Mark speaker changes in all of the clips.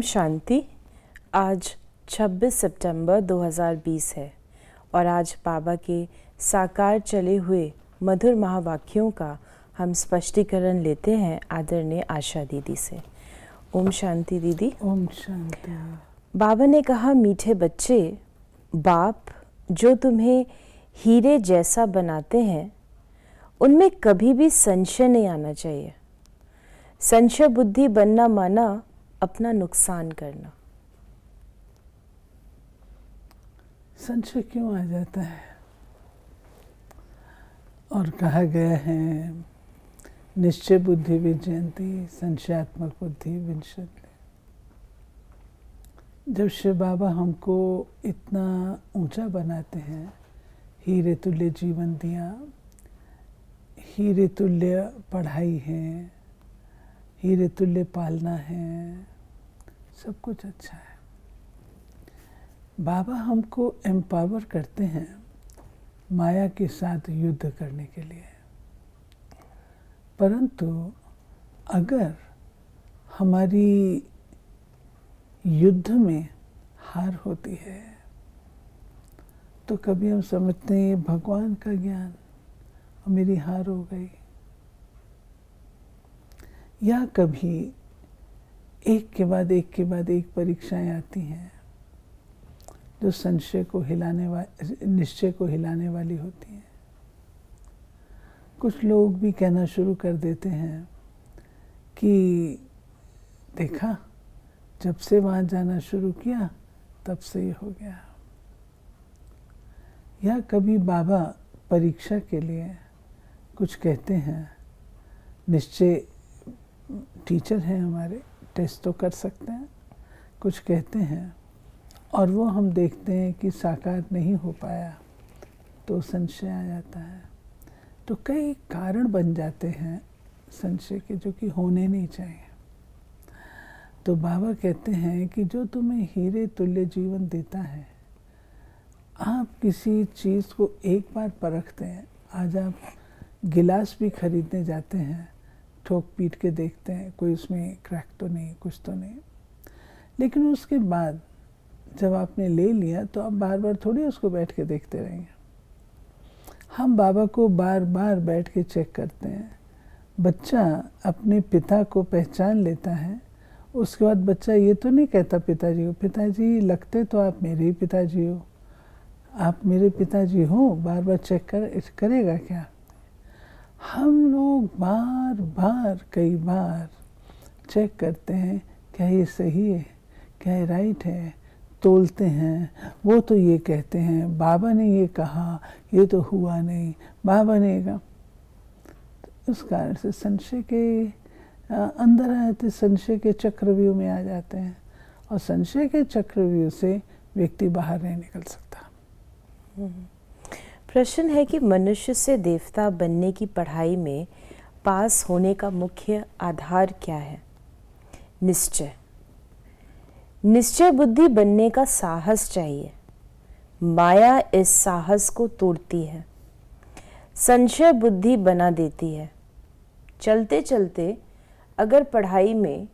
Speaker 1: शांति। आज 26 सितंबर 2020 है और आज बाबा के साकार चले हुए मधुर महावाक्यों का हम स्पष्टीकरण लेते हैं आदरणीय आशा दीदी से। ओम शांति दीदी।
Speaker 2: ओम शांति।
Speaker 1: बाबा ने कहा, मीठे बच्चे, बाप जो तुम्हें हीरे जैसा बनाते हैं उनमें कभी भी संशय नहीं आना चाहिए। संशय बुद्धि बनना माना अपना नुकसान करना।
Speaker 2: संशय क्यों आ जाता है? और कहा गया है, निश्चय बुद्धि विजयंती संशयात्मक बुद्धि विनश्यति। जब शिव बाबा हमको इतना ऊंचा बनाते हैं, हीरे तुल्य जीवन दिया, हीरे तुल्य पढ़ाई है, हीरे तुल्य पालना है, सब कुछ अच्छा है। बाबा हमको एम्पावर करते हैं माया के साथ युद्ध करने के लिए। परंतु अगर हमारी युद्ध में हार होती है तो कभी हम समझते हैं भगवान का ज्ञान और मेरी हार हो गई। या कभी एक के बाद एक परीक्षाएं आती हैं जो संशय को निश्चय को हिलाने वाली होती हैं। कुछ लोग भी कहना शुरू कर देते हैं कि देखा, जब से वहाँ जाना शुरू किया तब से ये हो गया। या कभी बाबा परीक्षा के लिए कुछ कहते हैं, निश्चय टीचर हैं हमारे, टेस्ट तो कर सकते हैं, कुछ कहते हैं और वो हम देखते हैं कि साकार नहीं हो पाया तो संशय आ जाता है। तो कई कारण बन जाते हैं संशय के जो कि होने नहीं चाहिए। तो बाबा कहते हैं कि जो तुम्हें हीरे तुल्य जीवन देता है, आप किसी चीज़ को एक बार परखते हैं। आज आप गिलास भी खरीदने जाते हैं, ठोक पीट के देखते हैं कोई उसमें क्रैक तो नहीं, कुछ तो नहीं, लेकिन उसके बाद जब आपने ले लिया तो आप बार बार थोड़ी उसको बैठ के देखते रहेंगे। हम बाबा को बार बार बैठ के चेक करते हैं। बच्चा अपने पिता को पहचान लेता है, उसके बाद बच्चा ये तो नहीं कहता पिताजी हो, पिताजी लगते तो आप मेरे ही पिताजी हो, आप मेरे पिताजी हो, बार बार चेक करेगा क्या? हम लोग बार बार कई बार चेक करते हैं, क्या ये सही है, क्या ये राइट है, तोलते हैं। वो तो ये कहते हैं, बाबा ने ये कहा, ये तो हुआ नहीं, बाबा ने कहा। तो उस कारण से संशय के अंदर आते, संशय के चक्रव्यूह में आ जाते हैं और संशय के चक्रव्यूह से व्यक्ति बाहर नहीं निकल सकता।
Speaker 1: प्रश्न है कि मनुष्य से देवता बनने की पढ़ाई में पास होने का मुख्य आधार क्या है? निश्चय। निश्चय बुद्धि बनने का साहस चाहिए। माया इस साहस को तोड़ती है, संशय बुद्धि बना देती है। चलते चलते अगर पढ़ाई में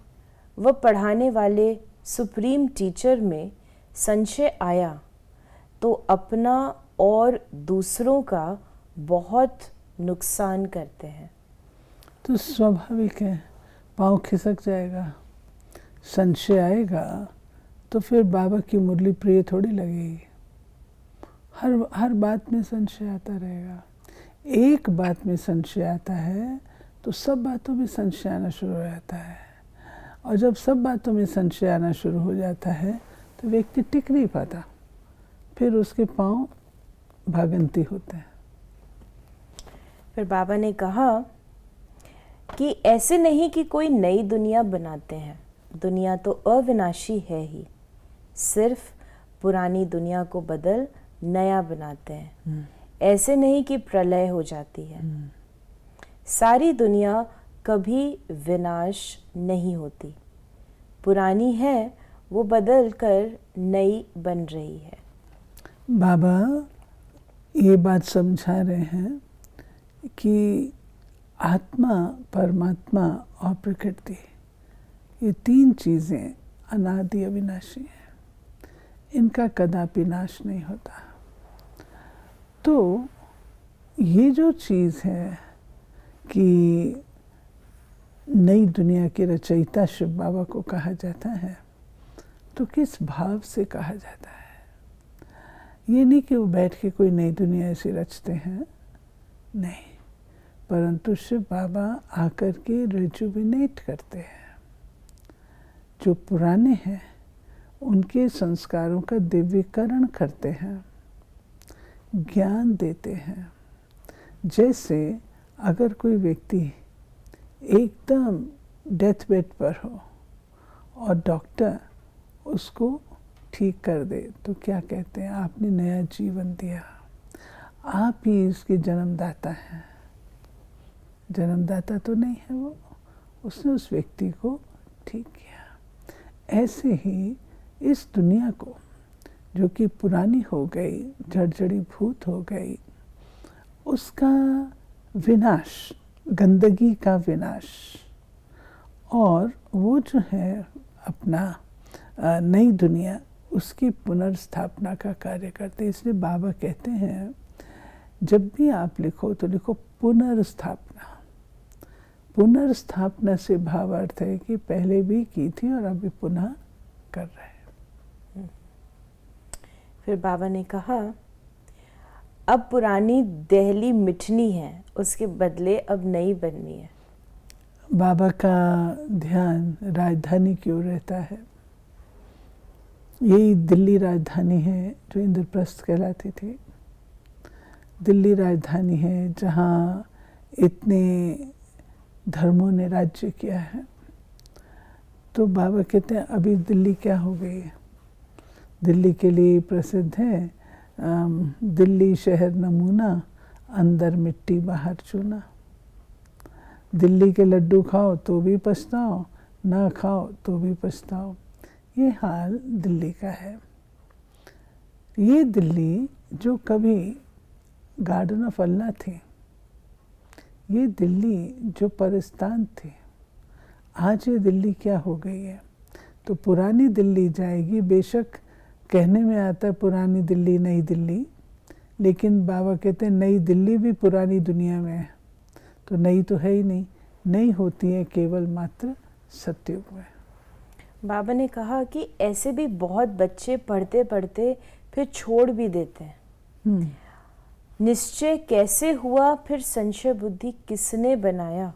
Speaker 1: व पढ़ाने वाले सुप्रीम टीचर में संशय आया तो अपना और दूसरों का बहुत नुकसान करते हैं।
Speaker 2: तो स्वाभाविक है, पाँव खिसक जाएगा। संशय आएगा तो फिर बाबा की मुरली प्रिय थोड़ी लगेगी। हर बात में संशय आता रहेगा। एक बात में संशय आता है तो सब बातों में संशय आना शुरू हो जाता है, और जब सब बातों में संशय आना शुरू हो जाता है तो व्यक्ति टिक नहीं पाता, फिर उसके पाँव भागंती होते हैं।
Speaker 1: फिर बाबा ने कहा कि ऐसे नहीं कि कोई नई दुनिया बनाते हैं, दुनिया तो अविनाशी है ही, सिर्फ पुरानी दुनिया को बदल नया बनाते हैं। ऐसे नहीं कि प्रलय हो जाती है। सारी दुनिया कभी विनाश नहीं होती, पुरानी है वो बदल कर नई बन रही है।
Speaker 2: बाबा ये बात समझा रहे हैं कि आत्मा, परमात्मा और प्रकृति, ये तीन चीज़ें अनादि अविनाशी हैं, इनका कदापि नाश नहीं होता। तो ये जो चीज़ है कि नई दुनिया के रचयिता शिव बाबा को कहा जाता है, तो किस भाव से कहा जाता है? ये नहीं कि वो बैठ के कोई नई दुनिया ऐसी रचते हैं, नहीं, परंतु शिव बाबा आकर के रिजुविनेट करते हैं। जो पुराने हैं उनके संस्कारों का दिव्यीकरण करते हैं, ज्ञान देते हैं। जैसे अगर कोई व्यक्ति एकदम डेथ बेड पर हो और डॉक्टर उसको ठीक कर दे, तो क्या कहते हैं? आपने नया जीवन दिया, आप ही इसके जन्मदाता हैं। जन्मदाता तो नहीं है वो, उसने उस व्यक्ति को ठीक किया। ऐसे ही इस दुनिया को, जो कि पुरानी हो गई, जर्जरी भूत हो गई, उसका विनाश, गंदगी का विनाश, और वो जो है अपना नई दुनिया, उसकी पुनर्स्थापना का कार्य करते हैं। इसलिए बाबा कहते हैं जब भी आप लिखो तो लिखो पुनर्स्थापना। पुनर्स्थापना से भाव अर्थ है कि पहले भी की थी और अभी पुनः कर रहे हैं।
Speaker 1: फिर बाबा ने कहा अब पुरानी दिल्ली मिटनी है, उसके बदले अब नई बननी है।
Speaker 2: बाबा का ध्यान राजधानी की ओर रहता है। यही दिल्ली राजधानी है जो इंद्रप्रस्थ कहलाती थी। दिल्ली राजधानी है जहाँ इतने धर्मों ने राज्य किया है। तो बाबा कहते हैं अभी दिल्ली क्या हो गई है? दिल्ली के लिए प्रसिद्ध है दिल्ली शहर नमूना, अंदर मिट्टी बाहर चूना। दिल्ली के लड्डू खाओ तो भी पछताओ, ना खाओ तो भी पछताओ। ये हाल दिल्ली का है। ये दिल्ली जो कभी गार्डन ऑफ अल्लाह थी, ये दिल्ली जो परिस्तान थी, आज ये दिल्ली क्या हो गई है? तो पुरानी दिल्ली जाएगी। बेशक कहने में आता है पुरानी दिल्ली नई दिल्ली, लेकिन बाबा कहते हैं नई दिल्ली भी पुरानी दुनिया में है। तो नई तो है ही नहीं, नई होती है केवल मात्र सत्युग में।
Speaker 1: बाबा ने कहा कि ऐसे भी बहुत बच्चे पढ़ते पढ़ते फिर छोड़ भी देते हैं। निश्चय कैसे हुआ, फिर संशय बुद्धि किसने बनाया?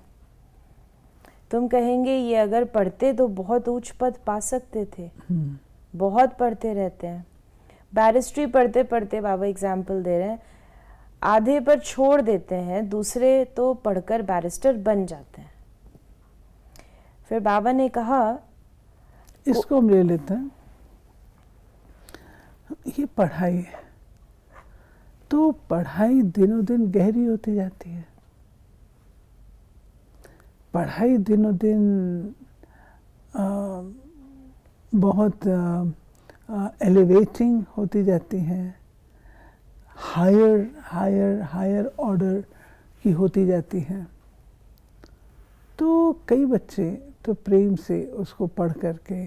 Speaker 1: तुम कहेंगे ये अगर पढ़ते तो बहुत उच्च पद पा सकते थे। बहुत पढ़ते रहते हैं। बैरिस्ट्री पढ़ते पढ़ते, बाबा एग्जाम्पल दे रहे हैं, आधे पर छोड़ देते हैं, दूसरे तो पढ़कर बैरिस्टर बन जाते हैं। फिर बाबा ने कहा
Speaker 2: इसको हम ले लेते हैं, ये पढ़ाई है। तो पढ़ाई दिनों दिन गहरी होती जाती है। पढ़ाई दिनों दिन बहुत एलिवेटिंग होती जाती है, हायर हायर हायर ऑर्डर की होती जाती है। तो कई बच्चे तो प्रेम से उसको पढ़ करके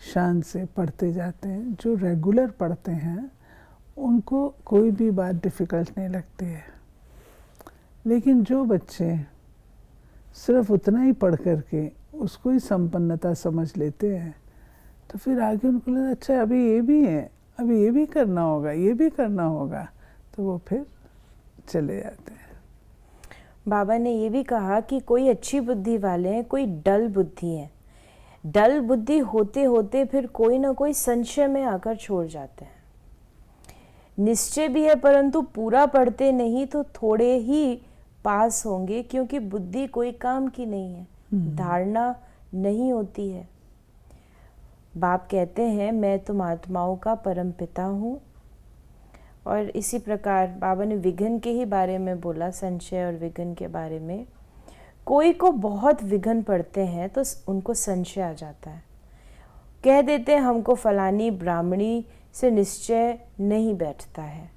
Speaker 2: शान से पढ़ते जाते हैं। जो रेगुलर पढ़ते हैं उनको कोई भी बात डिफ़िकल्ट नहीं लगती है। लेकिन जो बच्चे सिर्फ उतना ही पढ़ करके उसको ही संपन्नता समझ लेते हैं, तो फिर आगे उनको लगता अच्छा अभी ये भी है, अभी ये भी करना होगा, ये भी करना होगा, तो वो फिर चले जाते हैं।
Speaker 1: बाबा ने ये भी कहा कि कोई अच्छी बुद्धि वाले हैं, कोई डल बुद्धि है। डल बुद्धि होते होते फिर कोई ना कोई संशय में आकर छोड़ जाते हैं। निश्चय भी है परंतु पूरा पढ़ते नहीं तो थोड़े ही पास होंगे, क्योंकि बुद्धि कोई काम की नहीं है, धारणा नहीं होती है। बाप कहते हैं मैं तुम आत्माओं का परम पिता हूँ। और इसी प्रकार बाबा ने विघ्न के ही बारे में बोला, संशय और विघ्न के बारे में। कोई को बहुत विघ्न पड़ते हैं तो उनको संशय आ जाता है, कह देते हैं हमको फलानी ब्राह्मणी से निश्चय नहीं बैठता है।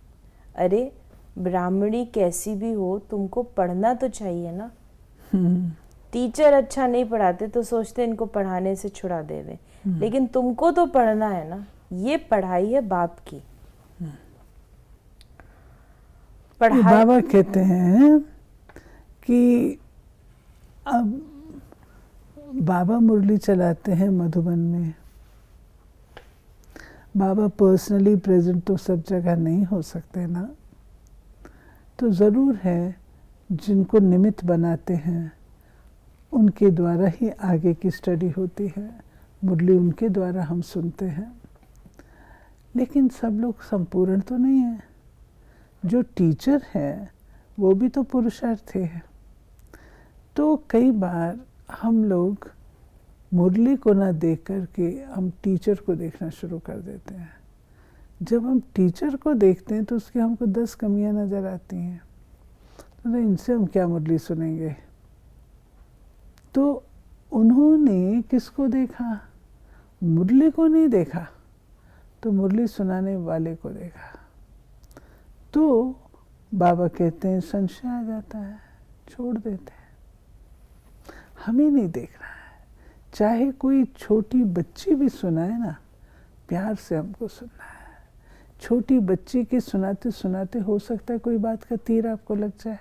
Speaker 1: अरे ब्राह्मणी कैसी भी हो, तुमको पढ़ना तो चाहिए ना। टीचर अच्छा नहीं पढ़ाते तो सोचते इनको पढ़ाने से छुड़ा देवे, लेकिन तुमको तो पढ़ना है ना, ये पढ़ाई है बाप की।
Speaker 2: ये
Speaker 1: पढ़ाई
Speaker 2: बाबा कहते हैं कि अब बाबा मुरली चलाते हैं मधुबन में, बाबा पर्सनली प्रेजेंट तो सब जगह नहीं हो सकते ना, तो ज़रूर है जिनको निमित्त बनाते हैं उनके द्वारा ही आगे की स्टडी होती है, मुरली उनके द्वारा हम सुनते हैं। लेकिन सब लोग संपूर्ण तो नहीं है। जो टीचर है वो भी तो पुरुषार्थी है। तो कई बार हम लोग मुरली को ना देख कर के हम टीचर को देखना शुरू कर देते हैं। जब हम टीचर को देखते हैं तो उसकी हमको 10 कमियां नज़र आती हैं, तो इनसे हम क्या मुरली सुनेंगे। तो उन्होंने किसको देखा? मुरली को नहीं देखा, तो मुरली सुनाने वाले को देखा। तो बाबा कहते हैं संशय आ जाता है, छोड़ देते हैं। हमें नहीं देखना है। चाहे कोई छोटी बच्ची भी सुनाए ना, प्यार से हमको सुनना है। छोटी बच्ची के सुनाते सुनाते हो सकता है कोई बात का तीर आपको लग जाए।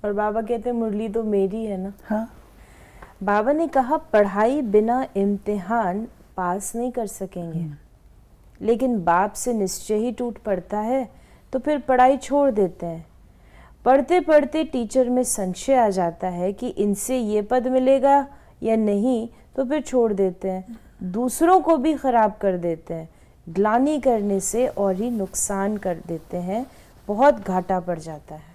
Speaker 1: और बाबा कहते हैं मुरली तो मेरी है ना।
Speaker 2: हाँ,
Speaker 1: बाबा ने कहा पढ़ाई बिना इम्तिहान पास नहीं कर सकेंगे, लेकिन बाप से निश्चय ही टूट पड़ता है तो फिर पढ़ाई छोड़ देते हैं। पढ़ते पढ़ते टीचर में संशय आ जाता है कि इनसे ये पद मिलेगा या नहीं, तो फिर छोड़ देते हैं। दूसरों को भी खराब कर देते हैं, ग्लानि करने से और ही नुकसान कर देते हैं, बहुत घाटा पड़ जाता है।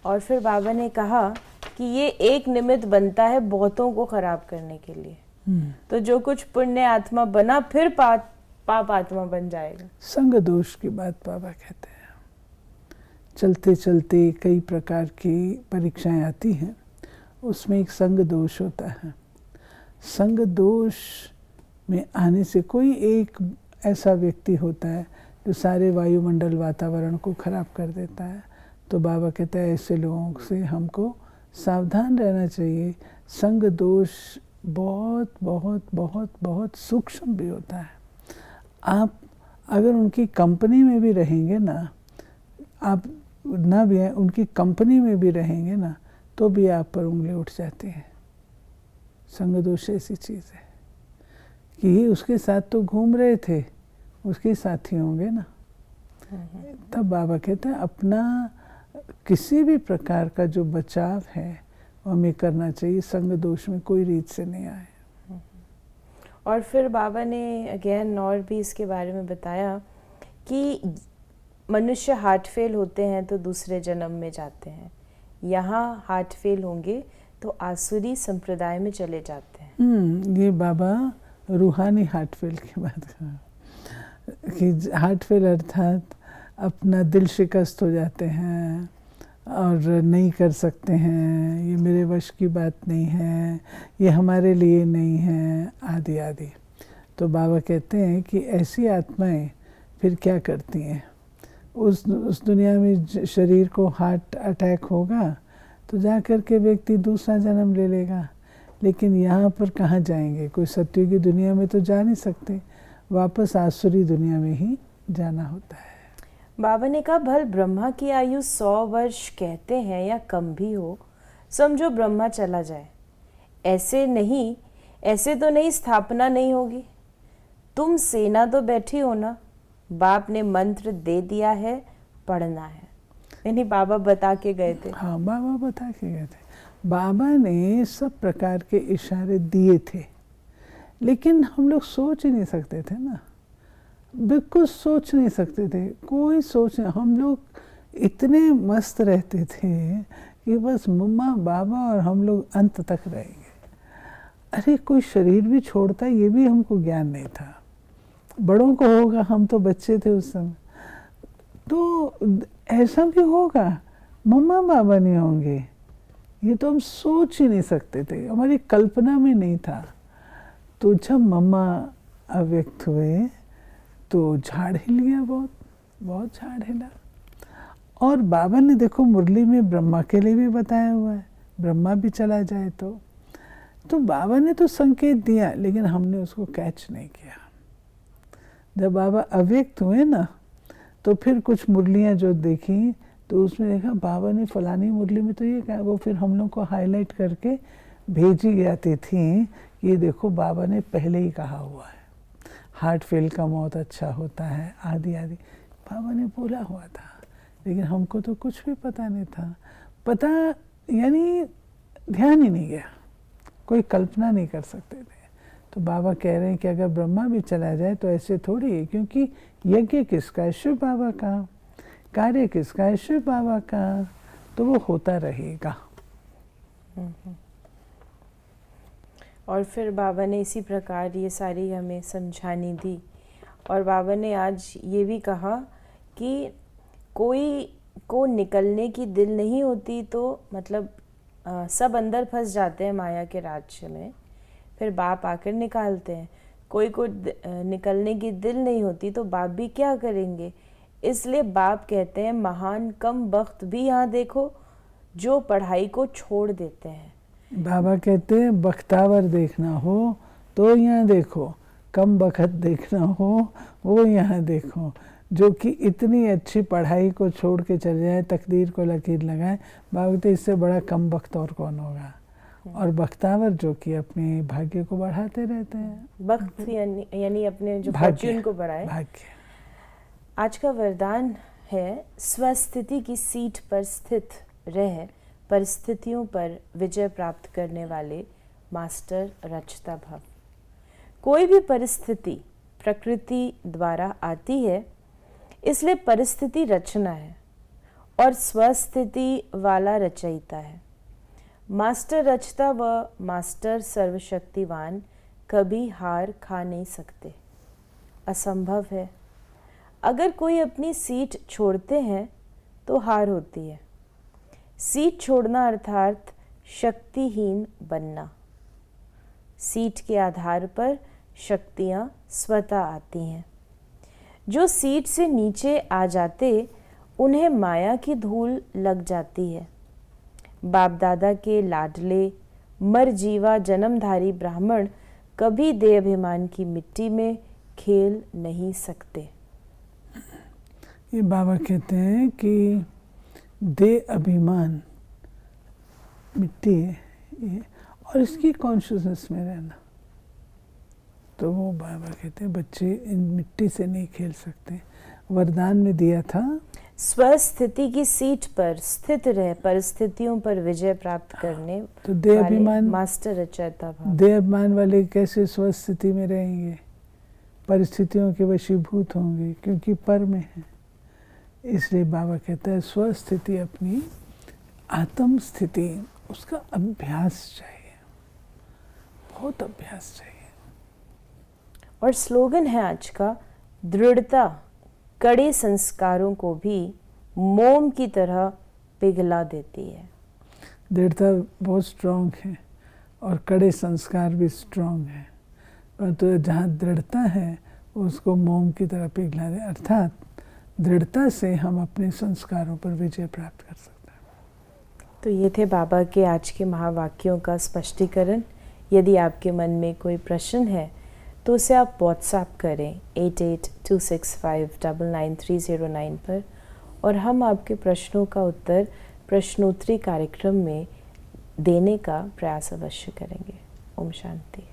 Speaker 1: और फिर बाबा ने कहा कि ये एक निमित्त बनता है बहुतों को खराब करने के लिए। तो जो कुछ पुण्य आत्मा बना फिर पाप आत्मा बन जाएगा।
Speaker 2: संग दोष की बात बाबा कहते हैं। चलते चलते कई प्रकार की परीक्षाएं आती हैं, उसमें एक संग दोष होता है। संग दोष में आने से कोई एक ऐसा व्यक्ति होता है जो सारे वायुमंडल वातावरण को खराब कर देता है। तो बाबा कहते हैं ऐसे लोगों से हमको सावधान रहना चाहिए। संग दोष बहुत बहुत बहुत बहुत सूक्ष्म भी होता है। आप अगर उनकी कंपनी में भी रहेंगे ना, आप ना भी हैं, उनकी कंपनी में भी रहेंगे ना, तो भी आप पर उंगली उठ जाती है। संग दोष ऐसी चीज़ है कि ये उसके साथ तो घूम रहे थे, उसके साथी होंगे ना। तब बाबा कहते हैं अपना किसी भी प्रकार का जो बचाव है वो हमें करना चाहिए, संग दोष में कोई रीत से नहीं आए।
Speaker 1: और फिर बाबा ने अगेन और भी इसके बारे में बताया कि मनुष्य हार्ट फेल होते हैं तो दूसरे जन्म में जाते हैं, यहाँ हार्ट फेल होंगे तो आसुरी संप्रदाय में चले जाते हैं।
Speaker 2: ये बाबा रूहानी हार्ट फेल की बात कर कि हार्ट फेल अर्थात अपना दिल शिकस्त हो जाते हैं और नहीं कर सकते हैं, ये मेरे वश की बात नहीं है, ये हमारे लिए नहीं है, आदि आदि। तो बाबा कहते हैं कि ऐसी आत्माएं फिर क्या करती हैं। उस दुनिया में शरीर को हार्ट अटैक होगा तो जा कर के व्यक्ति दूसरा जन्म ले लेगा, लेकिन यहाँ पर कहाँ जाएंगे। कोई सत्युगी दुनिया में तो जा नहीं सकते, वापस आसुरी दुनिया में ही जाना होता है।
Speaker 1: बाबा ने कहा भल ब्रह्मा की आयु 100 वर्ष कहते हैं या कम भी हो, समझो ब्रह्मा चला जाए, ऐसे तो नहीं स्थापना नहीं होगी। तुम सेना तो बैठी हो ना, बाप ने मंत्र दे दिया है, पढ़ना है। यानी बाबा बता के गए थे।
Speaker 2: हाँ, बाबा बता के गए थे। बाबा ने सब प्रकार के इशारे दिए थे, लेकिन हम लोग सोच ही नहीं सकते थे ना, बिल्कुल सोच नहीं सकते थे। कोई सोच नहीं, हम लोग इतने मस्त रहते थे कि बस मम्मा बाबा और हम लोग अंत तक रहेंगे। अरे कोई शरीर भी छोड़ता, ये भी हमको ज्ञान नहीं था। बड़ों को होगा, हम तो बच्चे थे उस समय। तो ऐसा भी होगा, मम्मा बाबा नहीं होंगे, ये तो हम सोच ही नहीं सकते थे, हमारी कल्पना में नहीं था। तो जब मम्मा अव्यक्त हुए तो झाड़ हिल गया, बहुत बहुत झाड़ हिला। और बाबा ने देखो मुरली में ब्रह्मा के लिए भी बताया हुआ है, ब्रह्मा भी चला जाए तो तो बाबा ने तो संकेत दिया, लेकिन हमने उसको कैच नहीं किया। जब बाबा अव्यक्त हुए ना, तो फिर कुछ मुरलियाँ जो देखी, तो उसमें देखा बाबा ने फलानी मुरली में तो ये कहा, वो फिर हम लोग को हाईलाइट करके भेजी जाती थी कि ये देखो बाबा ने पहले ही कहा हुआ है, हार्ट फेल का मौत अच्छा होता है, आदि आदि बाबा ने बोला हुआ था। लेकिन हमको तो कुछ भी पता नहीं था, पता यानी ध्यान ही नहीं गया, कोई कल्पना नहीं कर सकते थे। तो बाबा कह रहे हैं कि अगर ब्रह्मा भी चला जाए तो ऐसे थोड़ी है, क्योंकि यज्ञ किसका है? शिव बाबा का। कार्य किसका है? शिव बाबा का। तो वो होता रहेगा।
Speaker 1: और फिर बाबा ने इसी प्रकार ये सारी हमें समझानी दी। और बाबा ने आज ये भी कहा कि कोई को निकलने की दिल नहीं होती, तो मतलब सब अंदर फंस जाते हैं माया के राज्य में, फिर बाप आकर निकालते हैं। कोई को निकलने की दिल नहीं होती तो बाप भी क्या करेंगे। इसलिए बाप कहते हैं महान कम वक्त भी यहाँ देखो जो पढ़ाई को छोड़ देते हैं।
Speaker 2: बाबा कहते हैं बख्तावर देखना हो तो यहाँ देखो, कम बखत देखना हो वो यहाँ देखो। जो कि इतनी अच्छी पढ़ाई को छोड़ के चले जाए, तकदीर को लकीर लगाए, बाबा कहते इससे बड़ा कम वक्त और कौन होगा। और बख्तावर जो कि अपने भाग्य को बढ़ाते रहते हैं।
Speaker 1: वक्त यानी अपने जो फॉर्च्यून को बढ़ाए।
Speaker 2: भाग्य।
Speaker 1: आज का वरदान है स्वस्थिति की सीट पर स्थित रह परिस्थितियों पर विजय प्राप्त करने वाले मास्टर रचता भव। कोई भी परिस्थिति प्रकृति द्वारा आती है, इसलिए परिस्थिति रचना है और स्वस्थिति वाला रचयिता है। मास्टर रचता व मास्टर सर्वशक्तिवान कभी हार खा नहीं सकते, असंभव है। अगर कोई अपनी सीट छोड़ते हैं तो हार होती है। सीट छोड़ना अर्थात शक्तिहीन बनना। सीट के आधार पर शक्तियाँ स्वतः आती हैं। जो सीट से नीचे आ जाते उन्हें माया की धूल लग जाती है। बाप दादा के लाडले मर जीवा जन्मधारी ब्राह्मण कभी देह अभिमान की मिट्टी में खेल नहीं सकते।
Speaker 2: ये बाबा कहते हैं कि देह अभिमान मिट्टी है ये, और इसकी कॉन्शियसनेस में रहना। तो वो बाबा कहते हैं बच्चे इन मिट्टी से नहीं खेल सकते। वरदान में दिया था
Speaker 1: स्वस्थिति की सीट पर स्थित रह परिस्थितियों पर विजय प्राप्त करने
Speaker 2: तो देह अभिमान
Speaker 1: मास्टर रचयिता भव।
Speaker 2: देह अभिमान वाले कैसे स्वस्थिति में रहेंगे? परिस्थितियों के वशीभूत होंगे, क्योंकि पर में है। इसलिए बाबा कहता है स्वस्थिति अपनी आत्म स्थिति, उसका अभ्यास चाहिए, बहुत अभ्यास चाहिए।
Speaker 1: और स्लोगन है आज का, दृढ़ता कड़े संस्कारों को भी मोम की तरह पिघला देती है।
Speaker 2: दृढ़ता बहुत स्ट्रांग है और कड़े संस्कार भी स्ट्रांग है, परंतु जहाँ दृढ़ता है उसको मोम की तरह पिघला दे, अर्थात दृढ़ता से हम अपने संस्कारों पर विजय प्राप्त कर सकते हैं।
Speaker 1: तो ये थे बाबा के आज के महावाक्यों का स्पष्टीकरण। यदि आपके मन में कोई प्रश्न है तो उसे आप व्हाट्सएप करें 8826599309 पर, और हम आपके प्रश्नों का उत्तर प्रश्नोत्तरी कार्यक्रम में देने का प्रयास अवश्य करेंगे। ओम शांति।